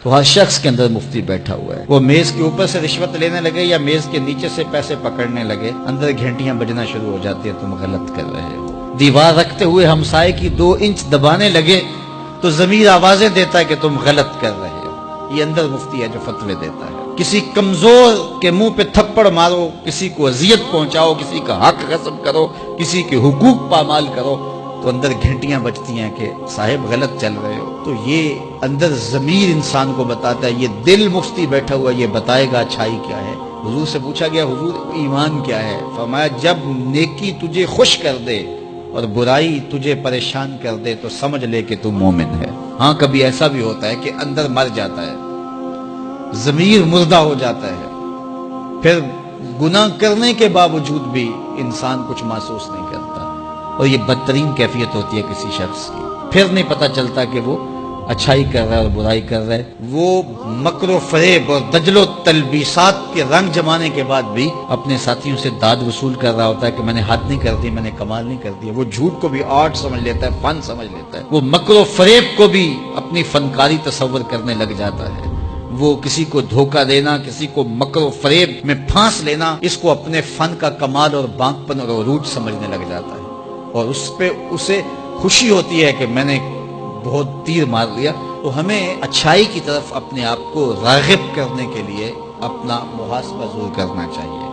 تو ہر شخص کے اندر مفتی بیٹھا ہوا ہے، وہ میز کے اوپر سے رشوت لینے لگے یا میز کے نیچے سے پیسے پکڑنے لگے، اندر گھنٹیاں بجنا شروع ہو جاتی ہیں، تم غلط کر رہے ہو۔ دیوار رکھتے ہوئے ہمسائے کی 2 انچ دبانے لگے تو ضمیر آوازیں دیتا ہے کہ تم غلط کر رہے ہو۔ یہ اندر مفتی ہے جو فتوے دیتا ہے۔ کسی کمزور کے منہ پہ تھپڑ مارو، کسی کو اذیت پہنچاؤ، کسی کا حق غصب کرو، کسی کے حقوق پامال کرو، تو اندر گھنٹیاں بجتی ہیں کہ صاحب غلط چل رہے ہو۔ تو یہ اندر ضمیر انسان کو بتاتا ہے، یہ دل مفتی بیٹھا ہوا یہ بتائے گا اچھائی کیا ہے۔ حضور سے پوچھا گیا حضور ایمان کیا ہے؟ فرمایا جب نیکی تجھے خوش کر دے اور برائی تجھے پریشان کر دے تو سمجھ لے کہ تو مومن ہے۔ ہاں کبھی ایسا بھی ہوتا ہے کہ اندر مر جاتا ہے، ضمیر مردہ ہو جاتا ہے، پھر گناہ کرنے کے باوجود بھی انسان کچھ محسوس نہیں کرتا، اور یہ بدترین کیفیت ہوتی ہے کسی شخص کی۔ پھر نہیں پتہ چلتا کہ وہ اچھائی کر رہا ہے اور برائی کر رہا ہے۔ وہ مکر و فریب اور دجل و تلبیسات کے رنگ جمانے کے بعد بھی اپنے ساتھیوں سے داد وصول کر رہا ہوتا ہے کہ میں نے حد نہیں کر دی، میں نے کمال نہیں کر دیا۔ وہ جھوٹ کو بھی آرٹ سمجھ لیتا ہے، فن سمجھ لیتا ہے۔ وہ مکر و فریب کو بھی اپنی فنکاری تصور کرنے لگ جاتا ہے۔ وہ کسی کو دھوکہ دینا، کسی کو مکر و فریب میں پھانس لینا، اس کو اپنے فن کا کمال اور بانکپن اور عروج سمجھنے لگ جاتا ہے، اور اس پہ اسے خوشی ہوتی ہے کہ میں نے بہت تیر مار لیا۔ تو ہمیں اچھائی کی طرف اپنے آپ کو راغب کرنے کے لیے اپنا محاسبہ ضرور کرنا چاہیے۔